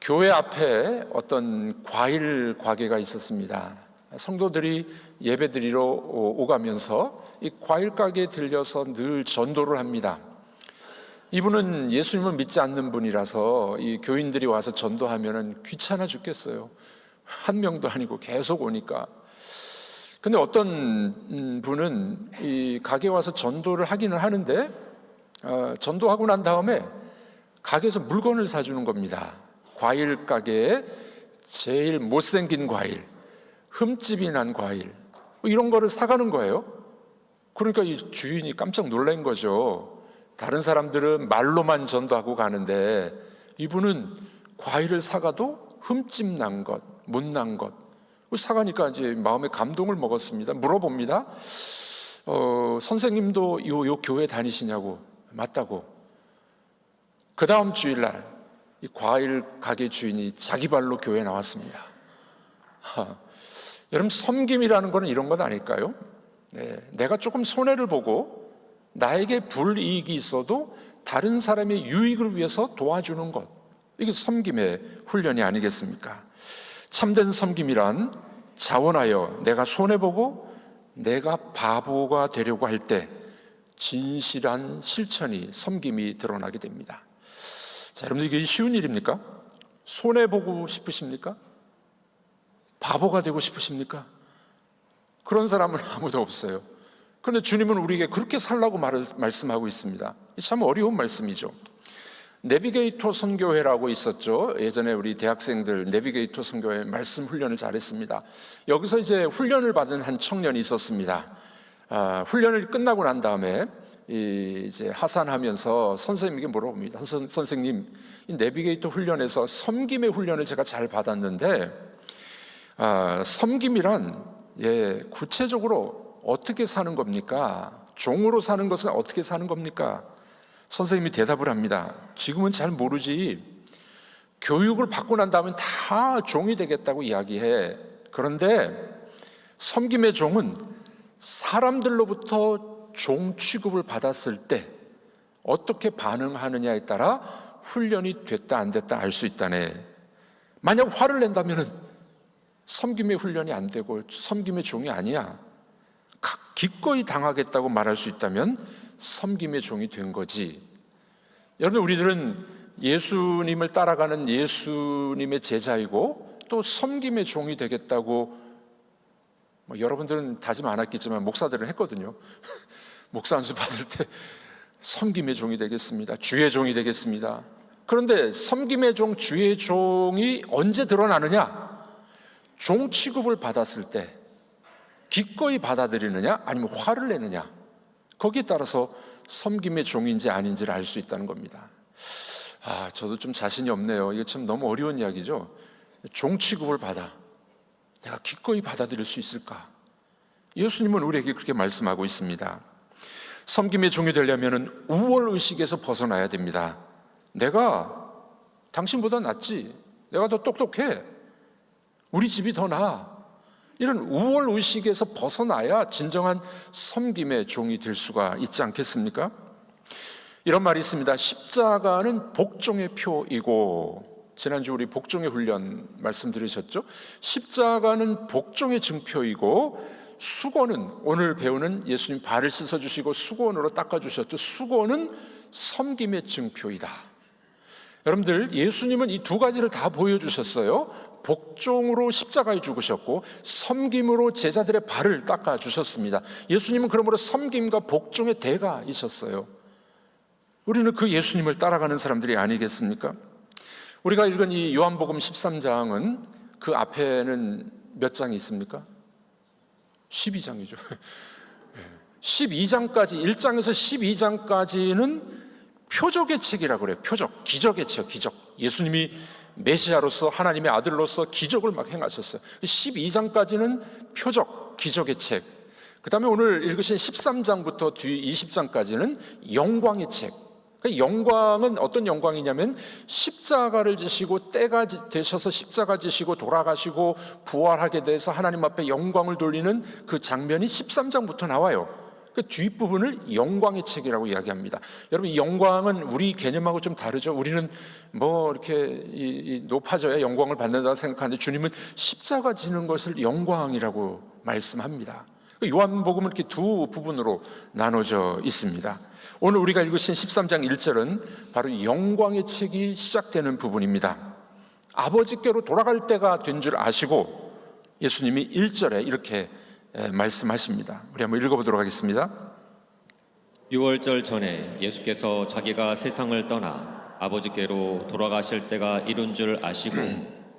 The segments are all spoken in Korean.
교회 앞에 어떤 과일 가게가 있었습니다. 성도들이 예배드리러 오가면서 이 과일 가게에 들려서 늘 전도를 합니다. 이분은 예수님을 믿지 않는 분이라서 이 교인들이 와서 전도하면 귀찮아 죽겠어요. 한 명도 아니고 계속 오니까. 근데 어떤 분은 이 가게에 와서 전도를 하기는 하는데 전도하고 난 다음에 가게에서 물건을 사주는 겁니다. 과일 가게에 제일 못생긴 과일, 흠집이 난 과일, 이런 거를 사가는 거예요. 그러니까 이 주인이 깜짝 놀란 거죠. 다른 사람들은 말로만 전도하고 가는데 이분은 과일을 사가도 흠집 난 것, 못난 것 사가니까 이제 마음에 감동을 먹었습니다. 물어봅니다. 선생님도 요 교회 다니시냐고. 맞다고. 그 다음 주일날 이 과일 가게 주인이 자기 발로 교회에 나왔습니다. 여러분, 섬김이라는 것은 이런 것 아닐까요? 내가 조금 손해를 보고 나에게 불이익이 있어도 다른 사람의 유익을 위해서 도와주는 것, 이게 섬김의 훈련이 아니겠습니까? 참된 섬김이란 자원하여 내가 손해보고 내가 바보가 되려고 할 때 진실한 실천이, 섬김이 드러나게 됩니다. 자, 여러분들, 이게 쉬운 일입니까? 손해보고 싶으십니까? 바보가 되고 싶으십니까? 그런 사람은 아무도 없어요. 그런데 주님은 우리에게 그렇게 살라고 말씀하고 있습니다. 참 어려운 말씀이죠. 내비게이터 선교회라고 있었죠. 예전에 우리 대학생들 내비게이터 선교회 말씀 훈련을 잘했습니다. 여기서 이제 훈련을 받은 한 청년이 있었습니다. 훈련을 끝나고 난 다음에 이제 하산하면서 선생님에게 물어봅니다. 선생님, 이 내비게이터 훈련에서 섬김의 훈련을 제가 잘 받았는데 섬김이란 구체적으로 어떻게 사는 겁니까? 종으로 사는 것은 어떻게 사는 겁니까? 선생님이 대답을 합니다. 지금은 잘 모르지. 교육을 받고 난 다음에 다 종이 되겠다고 이야기해. 그런데 섬김의 종은 사람들로부터 종 취급을 받았을 때 어떻게 반응하느냐에 따라 훈련이 됐다 안 됐다 알 수 있다네. 만약 화를 낸다면 섬김의 훈련이 안 되고 섬김의 종이 아니야. 기꺼이 당하겠다고 말할 수 있다면 섬김의 종이 된 거지. 여러분, 우리들은 예수님을 따라가는 예수님의 제자이고 또 섬김의 종이 되겠다고 여러분들은 다짐 안 했겠지만 목사들은 했거든요. 목사 안수 받을 때 섬김의 종이 되겠습니다. 주의 종이 되겠습니다. 그런데 섬김의 종, 주의 종이 언제 드러나느냐? 종 취급을 받았을 때 기꺼이 받아들이느냐 아니면 화를 내느냐, 거기에 따라서 섬김의 종인지 아닌지를 알 수 있다는 겁니다. 저도 좀 자신이 없네요. 이게 참 너무 어려운 이야기죠. 종 취급을 받아 내가 기꺼이 받아들일 수 있을까? 예수님은 우리에게 그렇게 말씀하고 있습니다. 섬김의 종이 되려면 우월의식에서 벗어나야 됩니다. 내가 당신보다 낫지, 내가 더 똑똑해, 우리 집이 더 나아, 이런 우월의식에서 벗어나야 진정한 섬김의 종이 될 수가 있지 않겠습니까? 이런 말이 있습니다. 십자가는 복종의 표이고, 지난주 우리 복종의 훈련 말씀드리셨죠? 십자가는 복종의 증표이고 수건은, 오늘 배우는 예수님 발을 씻어주시고 수건으로 닦아주셨죠. 수건은 섬김의 증표이다. 여러분들, 예수님은 이 두 가지를 다 보여주셨어요. 복종으로 십자가에 죽으셨고 섬김으로 제자들의 발을 닦아주셨습니다. 예수님은 그러므로 섬김과 복종의 대가이셨어요. 우리는 그 예수님을 따라가는 사람들이 아니겠습니까? 우리가 읽은 이 요한복음 13장은 그 앞에는 몇 장이 있습니까? 12장이죠. 12장까지, 1장에서 12장까지는 표적의 책이라고 그래요. 표적, 기적의 책, 기적. 예수님이 메시아로서, 하나님의 아들로서 기적을 막 행하셨어요. 12장까지는 표적, 기적의 책. 그 다음에 오늘 읽으신 13장부터 뒤 20장까지는 영광의 책. 영광은 어떤 영광이냐면 십자가를 지시고 때가 되셔서 십자가 지시고 돌아가시고 부활하게 돼서 하나님 앞에 영광을 돌리는 그 장면이 13장부터 나와요. 그 뒷부분을 영광의 책이라고 이야기합니다. 여러분, 이 영광은 우리 개념하고 좀 다르죠. 우리는 뭐 이렇게 높아져야 영광을 받는다고 생각하는데, 주님은 십자가 지는 것을 영광이라고 말씀합니다. 요한복음은 이렇게 두 부분으로 나눠져 있습니다. 오늘 우리가 읽으신 13장 1절은 바로 영광의 책이 시작되는 부분입니다. 아버지께로 돌아갈 때가 된 줄 아시고 예수님이 1절에 이렇게 말씀하십니다. 우리 한번 읽어보도록 하겠습니다. 6월절 전에 예수께서 자기가 세상을 떠나 아버지께로 돌아가실 때가 이룬 줄 아시고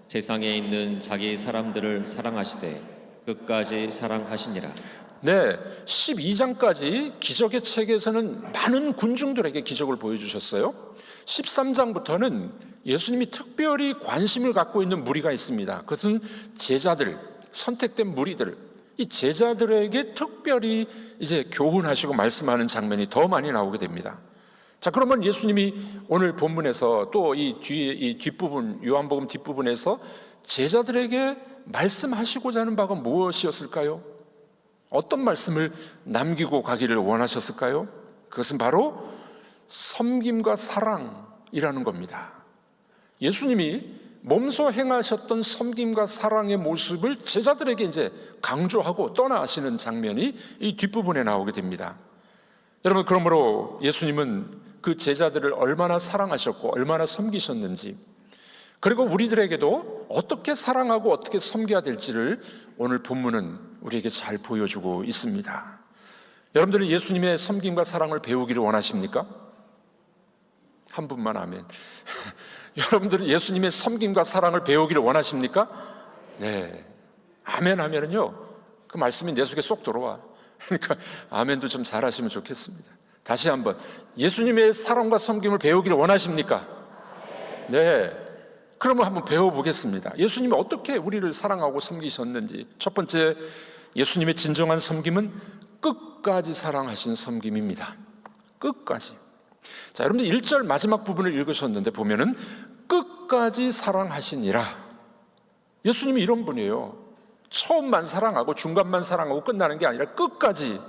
세상에 있는 자기 사람들을 사랑하시되 끝까지 사랑하시니라. 네, 12장까지 기적의 책에서는 많은 군중들에게 기적을 보여주셨어요. 13장부터는 예수님이 특별히 관심을 갖고 있는 무리가 있습니다. 그것은 제자들, 선택된 무리들, 이 제자들에게 특별히 이제 교훈하시고 말씀하는 장면이 더 많이 나오게 됩니다. 자, 그러면 예수님이 오늘 본문에서 또 이 뒤에 이 뒷부분, 요한복음 뒷부분에서 제자들에게 말씀하시고자 하는 바가 무엇이었을까요? 어떤 말씀을 남기고 가기를 원하셨을까요? 그것은 바로 섬김과 사랑이라는 겁니다. 예수님이 몸소 행하셨던 섬김과 사랑의 모습을 제자들에게 이제 강조하고 떠나시는 장면이 이 뒷부분에 나오게 됩니다. 여러분, 그러므로 예수님은 그 제자들을 얼마나 사랑하셨고 얼마나 섬기셨는지, 그리고 우리들에게도 어떻게 사랑하고 어떻게 섬겨야 될지를 오늘 본문은 우리에게 잘 보여주고 있습니다. 여러분들은 예수님의 섬김과 사랑을 배우기를 원하십니까? 한 분만 아멘. 여러분들은 예수님의 섬김과 사랑을 배우기를 원하십니까? 네, 아멘 하면은요 그 말씀이 내 속에 쏙 들어와. 그러니까 아멘도 좀 잘하시면 좋겠습니다. 다시 한번, 예수님의 사랑과 섬김을 배우기를 원하십니까? 네, 그러면 한번 배워보겠습니다. 예수님이 어떻게 우리를 사랑하고 섬기셨는지. 첫 번째, 예수님의 진정한 섬김은 끝까지 사랑하신 섬김입니다. 끝까지. 자, 여러분들 1절 마지막 부분을 읽으셨는데 보면은 끝까지 사랑하시니라. 예수님이 이런 분이에요. 처음만 사랑하고 중간만 사랑하고 끝나는 게 아니라 끝까지.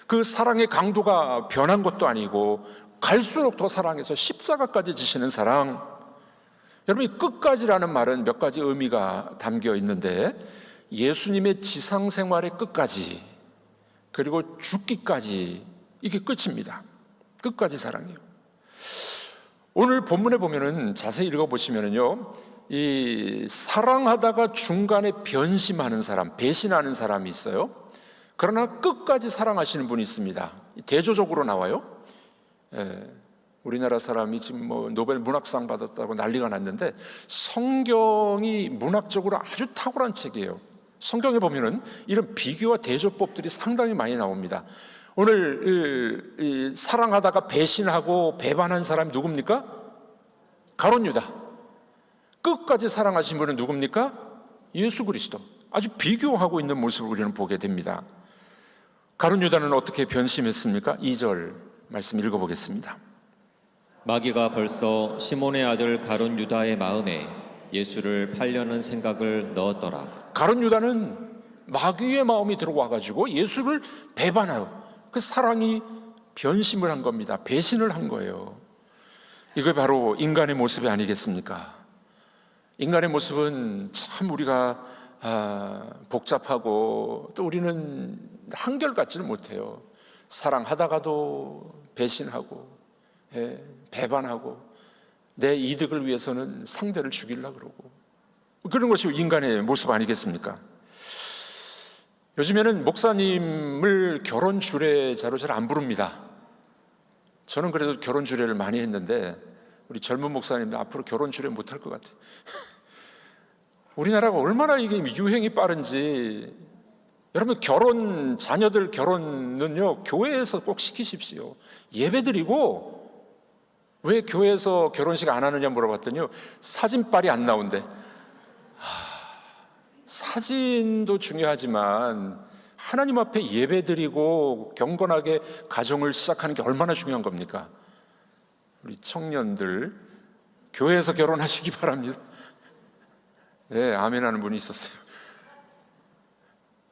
그 사랑의 강도가 변한 것도 아니고 갈수록 더 사랑해서 십자가까지 지시는 사랑. 여러분, 이 끝까지라는 말은 몇 가지 의미가 담겨 있는데, 예수님의 지상생활의 끝까지, 그리고 죽기까지, 이게 끝입니다. 끝까지 사랑해요. 오늘 본문에 보면은 자세히 읽어보시면은요, 이 사랑하다가 중간에 변심하는 사람, 배신하는 사람이 있어요. 그러나 끝까지 사랑하시는 분이 있습니다. 대조적으로 나와요. 우리나라 사람이 지금 뭐 노벨 문학상 받았다고 난리가 났는데, 성경이 문학적으로 아주 탁월한 책이에요. 성경에 보면은 이런 비교와 대조법들이 상당히 많이 나옵니다. 오늘 이 사랑하다가 배신하고 배반한 사람이 누굽니까? 가룟 유다. 끝까지 사랑하신 분은 누굽니까? 예수 그리스도. 아주 비교하고 있는 모습을 우리는 보게 됩니다. 가룟 유다는 어떻게 변심했습니까? 2절 말씀 읽어보겠습니다. 마귀가 벌써 시몬의 아들 가룟 유다의 마음에 예수를 팔려는 생각을 넣었더라. 가룟 유다는 마귀의 마음이 들어와가지고 예수를 배반하고, 그 사랑이 변심을 한 겁니다. 배신을 한 거예요. 이게 바로 인간의 모습이 아니겠습니까? 인간의 모습은 참 우리가 복잡하고 또 우리는 한결같지는 못해요. 사랑하다가도 배신하고 배반하고 내 이득을 위해서는 상대를 죽이려고 그러고, 그런 것이 인간의 모습 아니겠습니까? 요즘에는 목사님을 결혼 주례자로 잘 안 부릅니다. 저는 그래도 결혼 주례를 많이 했는데 우리 젊은 목사님들 앞으로 결혼 주례 못할 것 같아요. 우리나라가 얼마나 이게 유행이 빠른지. 여러분, 자녀들 결혼은요 교회에서 꼭 시키십시오. 예배드리고. 왜 교회에서 결혼식 안 하느냐 물어봤더니요, 사진빨이 안 나온대. 사진도 중요하지만 하나님 앞에 예배드리고 경건하게 가정을 시작하는 게 얼마나 중요한 겁니까? 우리 청년들 교회에서 결혼하시기 바랍니다. 네, 아멘 하는 분이 있었어요.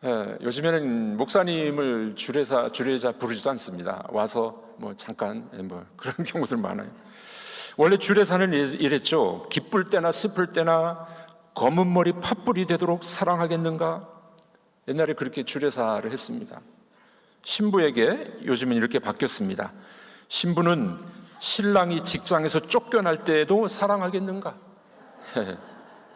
요즘에는 목사님을 주례자 부르지도 않습니다. 와서 뭐 잠깐 뭐 그런 경우들 많아요. 원래 주례사는 이랬죠. 기쁠 때나 슬플 때나 검은 머리 팥불이 되도록 사랑하겠는가? 옛날에 그렇게 주례사를 했습니다. 신부에게 요즘은 이렇게 바뀌었습니다. 신부는 신랑이 직장에서 쫓겨날 때에도 사랑하겠는가?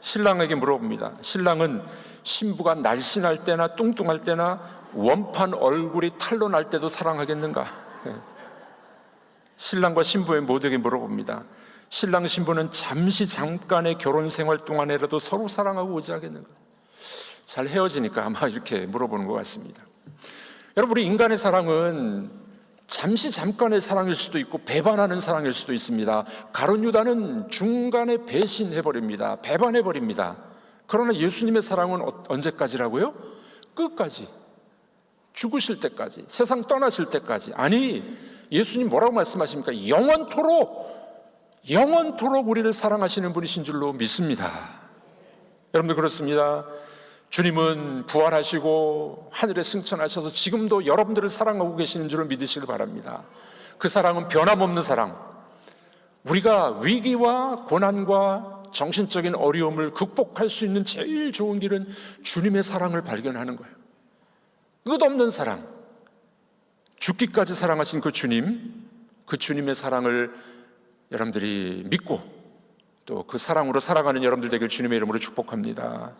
신랑에게 물어봅니다. 신랑은 신부가 날씬할 때나 뚱뚱할 때나 원판 얼굴이 탄로 날 때도 사랑하겠는가? 신랑과 신부의 모두에게 물어봅니다. 신랑 신부는 잠깐의 결혼 생활 동안에라도 서로 사랑하고 의지하겠는가? 잘 헤어지니까 아마 이렇게 물어보는 것 같습니다. 여러분, 우리 인간의 사랑은 잠깐의 사랑일 수도 있고 배반하는 사랑일 수도 있습니다. 가룟 유다는 중간에 배신해버립니다. 배반해버립니다. 그러나 예수님의 사랑은 언제까지라고요? 끝까지, 죽으실 때까지, 세상 떠나실 때까지. 아니, 예수님 뭐라고 말씀하십니까? 영원토록 우리를 사랑하시는 분이신 줄로 믿습니다. 여러분들 그렇습니다. 주님은 부활하시고 하늘에 승천하셔서 지금도 여러분들을 사랑하고 계시는 줄을 믿으시길 바랍니다. 그 사랑은 변함없는 사랑. 우리가 위기와 고난과 정신적인 어려움을 극복할 수 있는 제일 좋은 길은 주님의 사랑을 발견하는 거예요. 끝없는 사랑, 죽기까지 사랑하신 그 주님의 사랑을 여러분들이 믿고 또 그 사랑으로 살아가는 여러분들 되길 주님의 이름으로 축복합니다.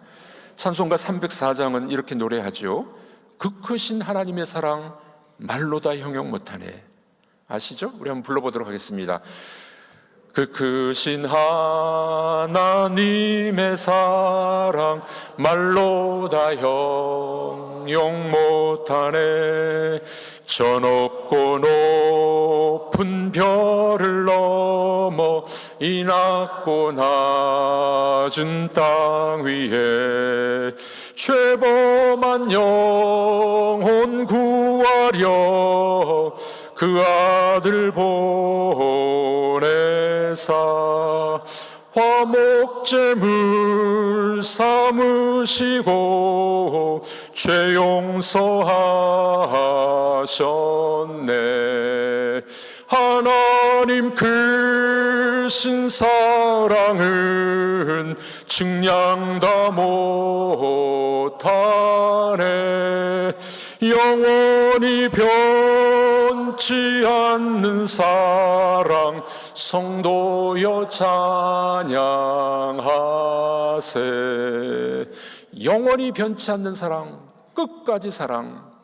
찬송가 304장은 이렇게 노래하죠. 그 크신 하나님의 사랑 말로 다 형용 못하네. 아시죠? 우리 한번 불러보도록 하겠습니다. 그 크신 하나님의 사랑 말로 다 형용 못하네. 저 높고 높은 별을 넘어 이 낮고 낮은 땅 위에 죄범한 영혼 구하려 그 아들 보내사 화목제물 삼으시고 죄 용서하셨네. 하나님 크신 사랑은 측량 다 못하네. 영원히 변치 않는 사랑 성도여 찬양하세. 영원히 변치 않는 사랑, 끝까지 사랑.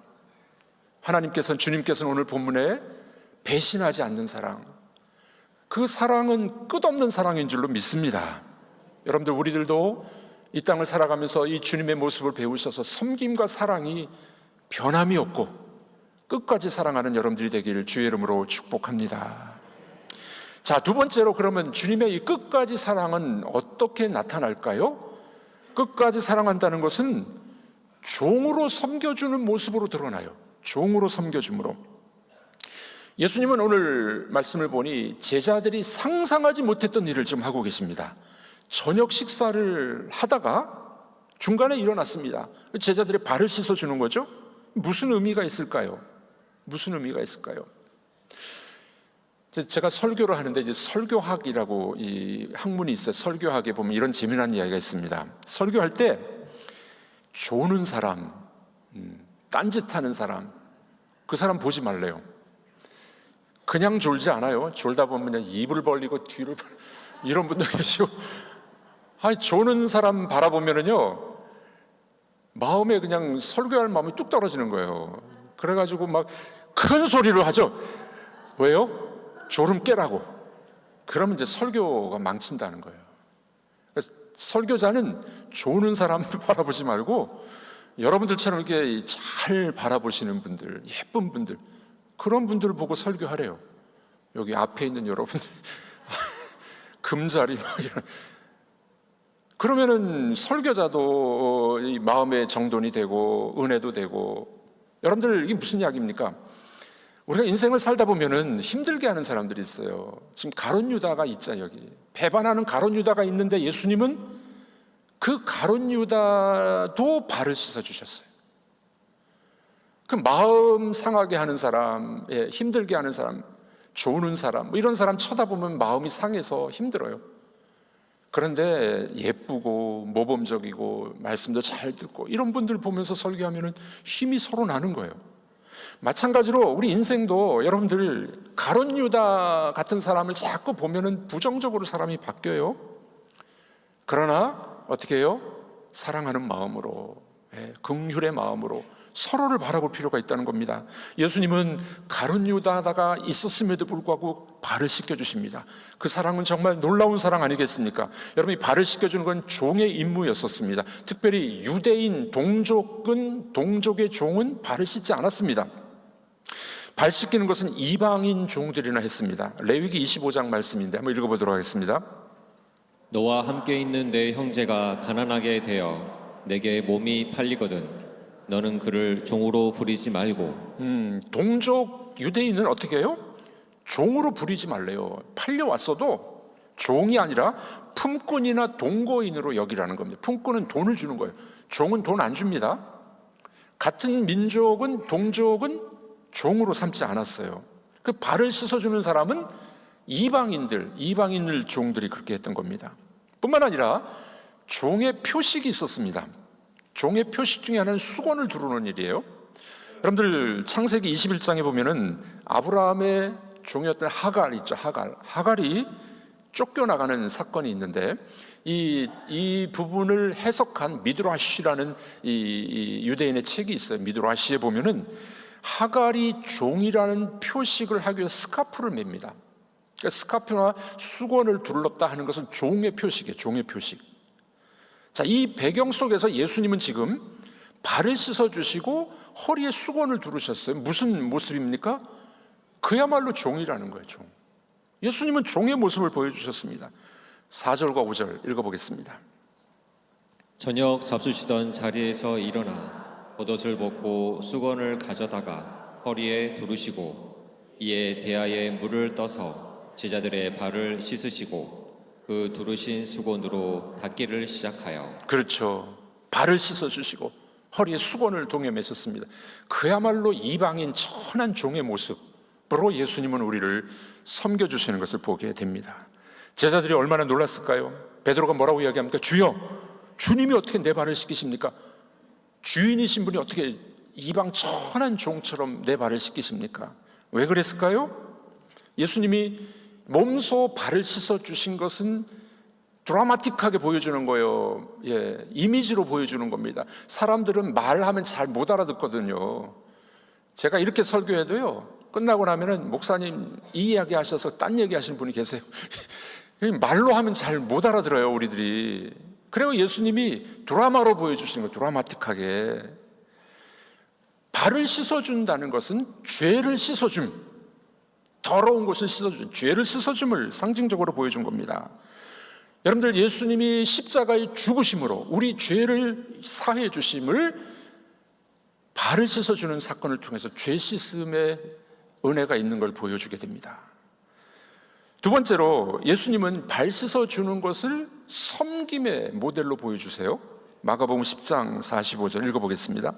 주님께서는 오늘 본문에 배신하지 않는 사랑, 그 사랑은 끝없는 사랑인 줄로 믿습니다. 여러분들, 우리들도 이 땅을 살아가면서 이 주님의 모습을 배우셔서 섬김과 사랑이 변함이 없고 끝까지 사랑하는 여러분들이 되기를 주의 이름으로 축복합니다. 자, 두 번째로, 그러면 주님의 이 끝까지 사랑은 어떻게 나타날까요? 끝까지 사랑한다는 것은 종으로 섬겨주는 모습으로 드러나요. 종으로 섬겨줌으로. 예수님은 오늘 말씀을 보니 제자들이 상상하지 못했던 일을 지금 하고 계십니다. 저녁 식사를 하다가 중간에 일어났습니다. 제자들의 발을 씻어주는 거죠. 무슨 의미가 있을까요? 무슨 의미가 있을까요? 제가 설교를 하는데 이제 설교학이라고 이 학문이 있어요. 설교학에 보면 이런 재미난 이야기가 있습니다. 설교할 때 조는 사람, 딴짓하는 사람, 그 사람 보지 말래요. 그냥 졸지 않아요. 졸다 보면 그냥 입을 벌리고 뒤를 이런 분들 계시고, 조는 사람 바라보면은요 마음에 그냥 설교할 마음이 뚝 떨어지는 거예요. 그래가지고 막 큰 소리로 하죠. 왜요? 졸음 깨라고. 그러면 이제 설교가 망친다는 거예요. 설교자는 조는 사람 바라보지 말고 여러분들처럼 이렇게 잘 바라보시는 분들, 예쁜 분들, 그런 분들을 보고 설교하래요. 여기 앞에 있는 여러분들 금자리 막 이런. 그러면은 설교자도 이 마음의 정돈이 되고 은혜도 되고. 여러분들, 이게 무슨 이야기입니까? 우리가 인생을 살다 보면은 힘들게 하는 사람들이 있어요. 지금 가룟 유다가 있자, 여기 배반하는 가룟 유다가 있는데 예수님은 그 가룟 유다도 발을 씻어 주셨어요. 그 마음 상하게 하는 사람, 힘들게 하는 사람, 조는 사람, 뭐 이런 사람 쳐다보면 마음이 상해서 힘들어요. 그런데 예쁘고 모범적이고 말씀도 잘 듣고 이런 분들 보면서 설교하면 힘이 서로 나는 거예요. 마찬가지로 우리 인생도 여러분들 가룟 유다 같은 사람을 자꾸 보면은 부정적으로 사람이 바뀌어요. 그러나 어떻게 해요? 사랑하는 마음으로, 긍휼의 마음으로 서로를 바라볼 필요가 있다는 겁니다. 예수님은 가룟 유다가 있었음에도 불구하고 발을 씻겨주십니다. 그 사랑은 정말 놀라운 사랑 아니겠습니까? 여러분이 발을 씻겨주는 건 종의 임무였었습니다. 특별히 유대인 동족의 종은 발을 씻지 않았습니다. 발 씻기는 것은 이방인 종들이나 했습니다. 레위기 25장 말씀인데 한번 읽어보도록 하겠습니다. 너와 함께 있는 내 형제가 가난하게 되어 내게 몸이 팔리거든 너는 그를 종으로 부리지 말고. 동족 유대인은 어떻게 해요? 종으로 부리지 말래요. 팔려왔어도 종이 아니라 품꾼이나 동거인으로 여기라는 겁니다. 품꾼은 돈을 주는 거예요. 종은 돈 안 줍니다. 같은 민족은, 동족은 종으로 삼지 않았어요. 그 발을 씻어주는 사람은 이방인들 종들이 그렇게 했던 겁니다. 뿐만 아니라 종의 표식이 있었습니다. 종의 표식 중에 하나는 수건을 두르는 일이에요. 여러분들 창세기 21장에 보면은 아브라함의 종이었던 하갈 있죠. 하갈이 쫓겨나가는 사건이 있는데 이 부분을 해석한 미드라시라는 이 유대인의 책이 있어요. 미드라시에 보면은 하갈이 종이라는 표식을 하기 위해서 스카프를 맵니다. 그러니까 스카프나 수건을 둘렀다 하는 것은 종의 표식이에요. 종의 표식. 자, 이 배경 속에서 예수님은 지금 발을 씻어주시고 허리에 수건을 두르셨어요. 무슨 모습입니까? 그야말로 종이라는 거예요. 종. 예수님은 종의 모습을 보여주셨습니다. 4절과 5절 읽어보겠습니다. 저녁 잡수시던 자리에서 일어나 겉옷을 벗고 수건을 가져다가 허리에 두르시고 이에 대야에 물을 떠서 제자들의 발을 씻으시고 그 두르신 수건으로 닦기를 시작하여. 그렇죠. 발을 씻어주시고 허리에 수건을 동여매셨습니다. 그야말로 이방인 천한 종의 모습으로 예수님은 우리를 섬겨주시는 것을 보게 됩니다. 제자들이 얼마나 놀랐을까요? 베드로가 뭐라고 이야기합니까? 주여, 주님이 어떻게 내 발을 씻기십니까? 주인이신 분이 어떻게 이방 천한 종처럼 내 발을 씻기십니까? 왜 그랬을까요? 예수님이 몸소 발을 씻어주신 것은 드라마틱하게 보여주는 거예요. 이미지로 보여주는 겁니다. 사람들은 말하면 잘 못 알아듣거든요. 제가 이렇게 설교해도요, 끝나고 나면은 목사님 이 이야기 하셔서 딴 얘기 하시는 분이 계세요. 말로 하면 잘 못 알아들어요, 우리들이. 그래서 예수님이 드라마로 보여주시는 거예요. 드라마틱하게. 발을 씻어준다는 것은 죄를 씻어줌, 더러운 것을 씻어준, 죄를 씻어줌을 상징적으로 보여준 겁니다. 여러분들, 예수님이 십자가의 죽으심으로 우리 죄를 사해 주심을 발을 씻어주는 사건을 통해서 죄 씻음의 은혜가 있는 걸 보여주게 됩니다. 두 번째로 예수님은 발 씻어주는 것을 섬김의 모델로 보여주세요. 마가복음 10장 45절 읽어보겠습니다.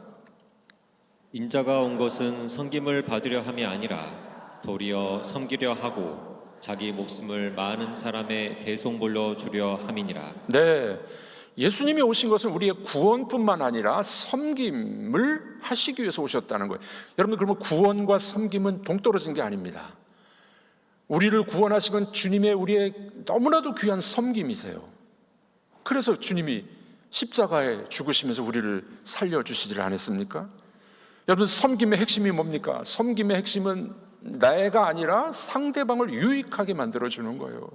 인자가 온 것은 섬김을 받으려 함이 아니라 도리어 섬기려 하고 자기 목숨을 많은 사람의 대속물로 주려 함이니라. 네, 예수님이 오신 것은 우리의 구원뿐만 아니라 섬김을 하시기 위해서 오셨다는 거예요. 여러분, 그러면 구원과 섬김은 동떨어진 게 아닙니다. 우리를 구원하신 건 주님의 우리의 너무나도 귀한 섬김이세요. 그래서 주님이 십자가에 죽으시면서 우리를 살려주시질 않았습니까? 여러분, 섬김의 핵심이 뭡니까? 섬김의 핵심은 내가 아니라 상대방을 유익하게 만들어주는 거예요.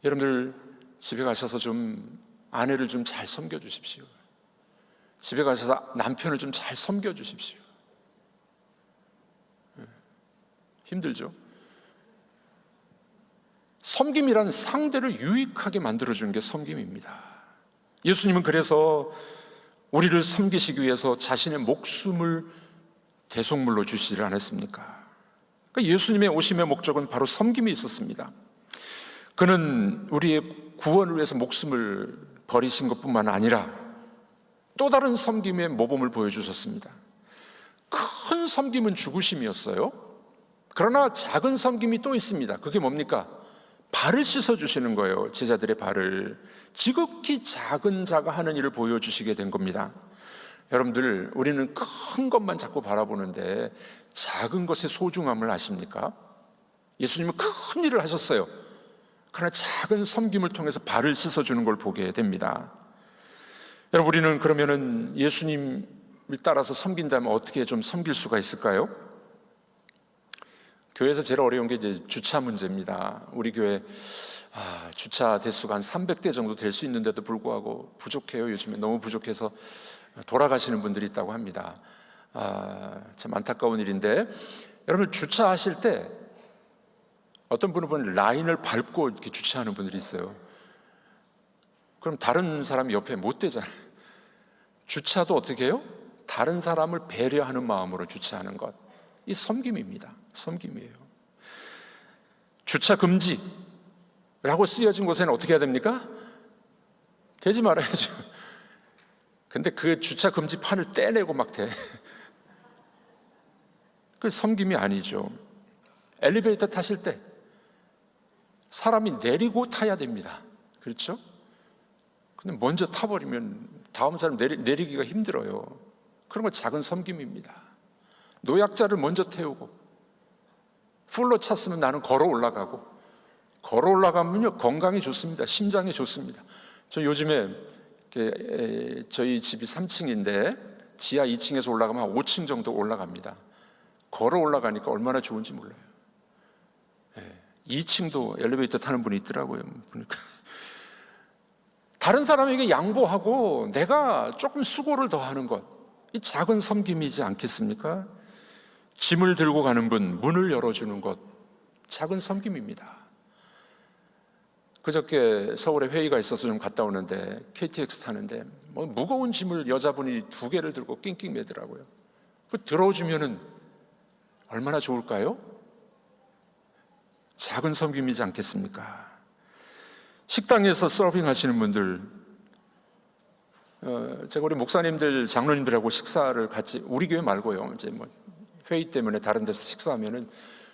여러분들 집에 가셔서 좀 아내를 좀 잘 섬겨주십시오. 집에 가셔서 남편을 좀 잘 섬겨주십시오. 힘들죠? 섬김이란 상대를 유익하게 만들어주는 게 섬김입니다. 예수님은 그래서 우리를 섬기시기 위해서 자신의 목숨을 대속물로 주시지 않았습니까? 그러니까 예수님의 오심의 목적은 바로 섬김이 있었습니다. 그는 우리의 구원을 위해서 목숨을 버리신 것뿐만 아니라 또 다른 섬김의 모범을 보여주셨습니다. 큰 섬김은 죽으심이었어요. 그러나 작은 섬김이 또 있습니다. 그게 뭡니까? 발을 씻어주시는 거예요. 제자들의 발을. 지극히 작은 자가 하는 일을 보여주시게 된 겁니다. 여러분들, 우리는 큰 것만 자꾸 바라보는데 작은 것의 소중함을 아십니까? 예수님은 큰 일을 하셨어요. 그러나 작은 섬김을 통해서 발을 씻어주는 걸 보게 됩니다. 여러분, 우리는 그러면은 예수님을 따라서 섬긴다면 어떻게 좀 섬길 수가 있을까요? 교회에서 제일 어려운 게 이제 주차 문제입니다. 우리 교회 주차 대수가 한 300대 정도 될 수 있는데도 불구하고 부족해요. 요즘에 너무 부족해서 돌아가시는 분들이 있다고 합니다. 참 안타까운 일인데, 여러분 주차하실 때 어떤 분은 보면 라인을 밟고 이렇게 주차하는 분들이 있어요. 그럼 다른 사람이 옆에 못 대잖아요. 주차도 어떻게 해요? 다른 사람을 배려하는 마음으로 주차하는 것. 이 섬김입니다. 섬김이에요. 주차 금지라고 쓰여진 곳에는 어떻게 해야 됩니까? 대지 말아야죠. 근데 그 주차 금지판을 떼내고 막 대. 그 섬김이 아니죠. 엘리베이터 타실 때 사람이 내리고 타야 됩니다. 그렇죠? 근데 먼저 타버리면 다음 사람 내리기가 힘들어요. 그런 건 작은 섬김입니다. 노약자를 먼저 태우고, 풀로 찼으면 나는 걸어 올라가고, 걸어 올라가면요 건강에 좋습니다. 심장에 좋습니다. 저 요즘에 저희 집이 3층인데 지하 2층에서 올라가면 한 5층 정도 올라갑니다. 걸어 올라가니까 얼마나 좋은지 몰라요. 2층도 엘리베이터 타는 분이 있더라고요. 보니까 다른 사람에게 양보하고 내가 조금 수고를 더하는 것, 이 작은 섬김이지 않겠습니까? 짐을 들고 가는 분 문을 열어주는 것, 작은 섬김입니다. 그저께 서울에 회의가 있어서 좀 갔다 오는데 KTX 타는데 뭐 무거운 짐을 여자분이 2개를 들고 낑낑 매더라고요. 그 들어주면은 얼마나 좋을까요? 작은 섬김이지 않겠습니까? 식당에서 서빙 하시는 분들, 제가 우리 목사님들, 장로님들하고 식사를 같이, 우리 교회 말고요, 이제 뭐 회의 때문에 다른 데서 식사하면은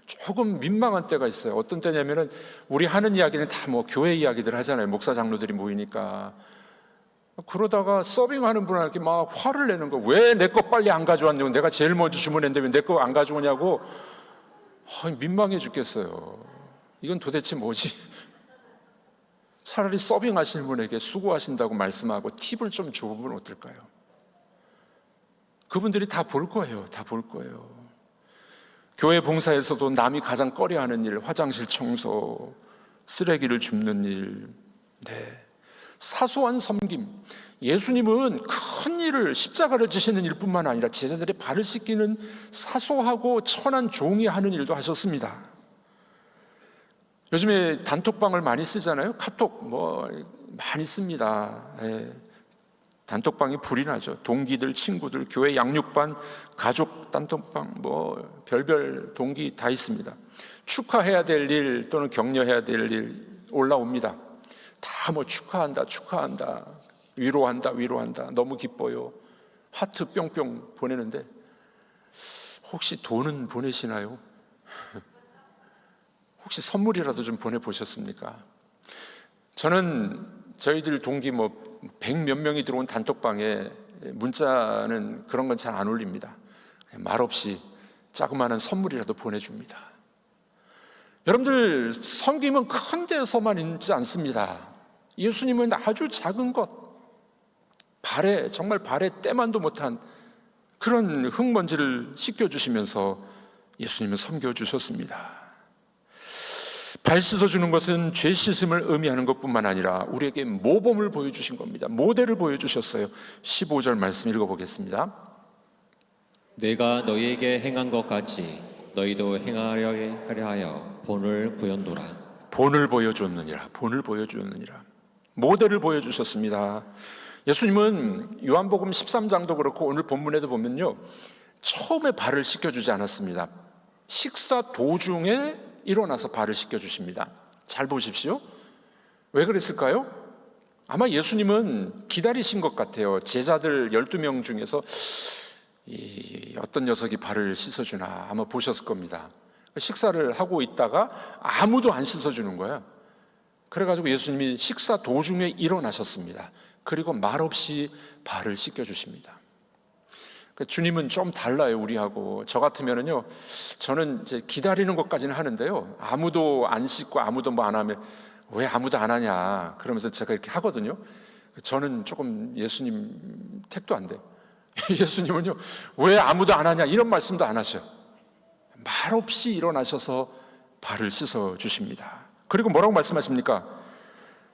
조금 민망한 때가 있어요. 어떤 때냐면은 우리 하는 이야기는 다 뭐 교회 이야기들 하잖아요. 목사 장로들이 모이니까. 그러다가 서빙하는 분한테 막 화를 내는 거. 왜 내 거 빨리 안 가져왔냐고. 내가 제일 먼저 주문했는데 왜 내 거 안 가져오냐고. 민망해 죽겠어요. 이건 도대체 뭐지? 차라리 서빙하시는 분에게 수고하신다고 말씀하고 팁을 좀 줘보면 어떨까요? 그분들이 다 볼 거예요. 다 볼 거예요. 교회 봉사에서도 남이 가장 꺼려하는 일, 화장실 청소, 쓰레기를 줍는 일, 사소한 섬김. 예수님은 큰 일을, 십자가를 지시는 일뿐만 아니라 제자들의 발을 씻기는 사소하고 천한 종이 하는 일도 하셨습니다. 요즘에 단톡방을 많이 쓰잖아요. 카톡 많이 씁니다. 단톡방이 불이 나죠. 동기들, 친구들, 교회 양육반, 가족 단톡방, 별별 동기 다 있습니다. 축하해야 될 일 또는 격려해야 될 일 올라옵니다. 다 축하한다, 위로한다, 너무 기뻐요. 하트 뿅뿅 보내는데 혹시 돈은 보내시나요? 혹시 선물이라도 좀 보내보셨습니까? 저는 저희들 동기 100몇 명이 들어온 단톡방에 문자는 그런 건 잘 안 올립니다. 말없이 자그마한 선물이라도 보내줍니다. 여러분들, 섬김은 큰 데서만 있지 않습니다. 예수님은 아주 작은 것, 정말 발에 때만도 못한 그런 흙먼지를 씻겨주시면서 예수님은 섬겨주셨습니다. 발 씻어주는 것은 죄 씻음을 의미하는 것뿐만 아니라 우리에게 모범을 보여주신 겁니다. 모델을 보여주셨어요. 15절 말씀 읽어보겠습니다. 내가 너희에게 행한 것 같이 너희도 행하려 하여 본을 보였노라. 본을 보여주었느니라. 모델을 보여주셨습니다. 예수님은 요한복음 13장도 그렇고 오늘 본문에도 보면요, 처음에 발을 씻겨주지 않았습니다. 식사 도중에 일어나서 발을 씻겨주십니다. 잘 보십시오. 왜 그랬을까요? 아마 예수님은 기다리신 것 같아요. 제자들 12명 중에서 이 어떤 녀석이 발을 씻어주나 아마 보셨을 겁니다. 식사를 하고 있다가 아무도 안 씻어주는 거예요. 그래가지고 예수님이 식사 도중에 일어나셨습니다. 그리고 말없이 발을 씻겨주십니다. 주님은 좀 달라요, 우리하고. 저 같으면은요, 저는 이제 기다리는 것까지는 하는데요, 아무도 안 씻고 아무도 뭐 안 하면 왜 아무도 안 하냐 그러면서 제가 이렇게 하거든요. 저는 조금 예수님 택도 안 돼요. 예수님은요, 왜 아무도 안 하냐 이런 말씀도 안 하셔요. 말없이 일어나셔서 발을 씻어 주십니다. 그리고 뭐라고 말씀하십니까?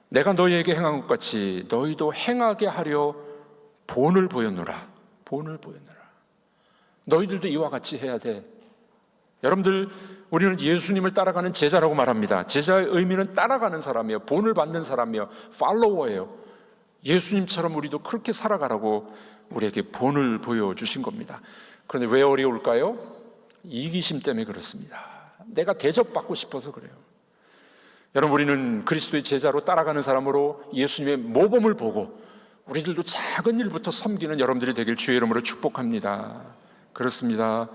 내가 너희에게 행한 것 같이 너희도 행하게 하려 본을 보였노라. 본을 보였노라. 너희들도 이와 같이 해야 돼. 여러분들, 우리는 예수님을 따라가는 제자라고 말합니다. 제자의 의미는 따라가는 사람이에요. 본을 받는 사람이에요. 팔로워예요. 예수님처럼 우리도 그렇게 살아가라고 우리에게 본을 보여주신 겁니다. 그런데 왜 어려울까요? 이기심 때문에 그렇습니다. 내가 대접받고 싶어서 그래요. 여러분, 우리는 그리스도의 제자로 따라가는 사람으로 예수님의 모범을 보고 우리들도 작은 일부터 섬기는 여러분들이 되길 주의 이름으로 축복합니다. 그렇습니다.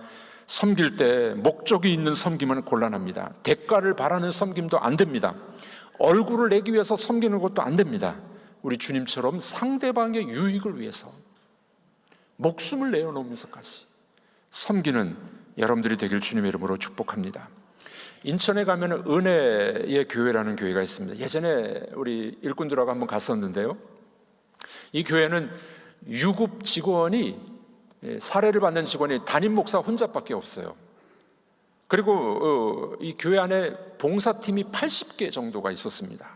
섬길 때 목적이 있는 섬김은 곤란합니다. 대가를 바라는 섬김도 안 됩니다. 얼굴을 내기 위해서 섬기는 것도 안 됩니다. 우리 주님처럼 상대방의 유익을 위해서 목숨을 내어놓으면서까지 섬기는 여러분들이 되길 주님의 이름으로 축복합니다. 인천에 가면 은혜의 교회라는 교회가 있습니다. 예전에 우리 일꾼들하고 한번 갔었는데요, 이 교회는 유급 직원이, 사례를 받는 직원이 담임 목사 혼자밖에 없어요. 그리고 이 교회 안에 봉사팀이 80개 정도가 있었습니다.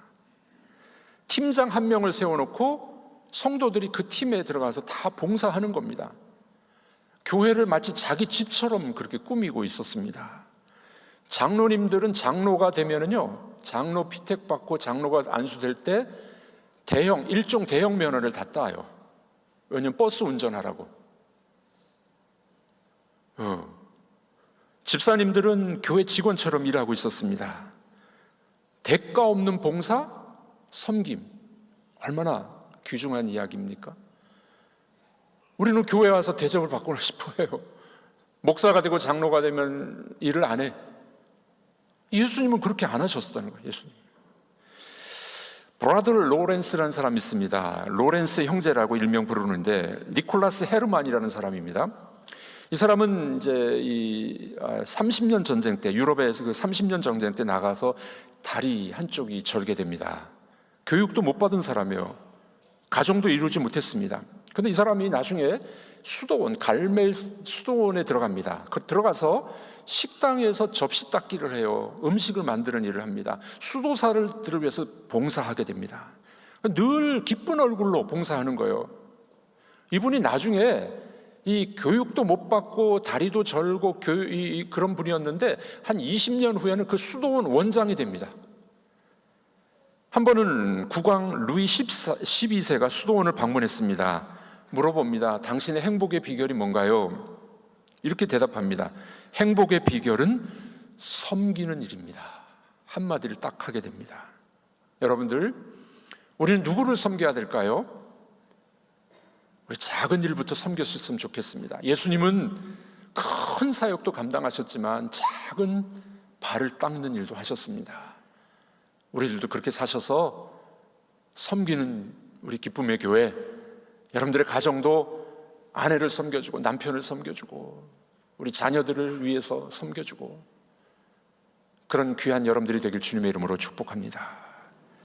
팀장 한 명을 세워놓고 성도들이 그 팀에 들어가서 다 봉사하는 겁니다. 교회를 마치 자기 집처럼 그렇게 꾸미고 있었습니다. 장로님들은 장로가 되면은요, 장로 피택 받고 장로가 안수될 때 일종 대형 면허를 다 따요. 왜냐면 버스 운전하라고. 집사님들은 교회 직원처럼 일하고 있었습니다. 대가 없는 봉사, 섬김, 얼마나 귀중한 이야기입니까? 우리는 교회 와서 대접을 받고 싶어해요. 목사가 되고 장로가 되면 일을 안 해. 예수님은 그렇게 안 하셨다는 거예요. 예수님. 브라더 로렌스라는 사람이 있습니다. 로렌스 형제라고 일명 부르는데 니콜라스 헤르만이라는 사람입니다. 이 사람은 이제 이 30년 전쟁 때, 유럽에서 그 30년 전쟁 때 나가서 다리 한쪽이 절개됩니다. 교육도 못 받은 사람이에요. 가정도 이루지 못했습니다. 그런데 이 사람이 나중에 수도원, 갈멜 수도원에 들어갑니다. 들어가서 식당에서 접시 닦기를 해요. 음식을 만드는 일을 합니다. 수도사들을 위해서 봉사하게 됩니다. 늘 기쁜 얼굴로 봉사하는 거예요. 이분이 나중에 이 교육도 못 받고 다리도 절고 그런 분이었는데 한 20년 후에는 그 수도원 원장이 됩니다. 한 번은 국왕 루이 12세가 수도원을 방문했습니다. 물어봅니다. 당신의 행복의 비결이 뭔가요? 이렇게 대답합니다. 행복의 비결은 섬기는 일입니다. 한마디를 딱 하게 됩니다. 여러분들, 우리는 누구를 섬겨야 될까요? 우리 작은 일부터 섬겼으면 좋겠습니다. 예수님은 큰 사역도 감당하셨지만 작은 발을 닦는 일도 하셨습니다. 우리들도 그렇게 사셔서 섬기는 우리 기쁨의 교회, 여러분들의 가정도 아내를 섬겨주고 남편을 섬겨주고 우리 자녀들을 위해서 섬겨주고 그런 귀한 여러분들이 되길 주님의 이름으로 축복합니다.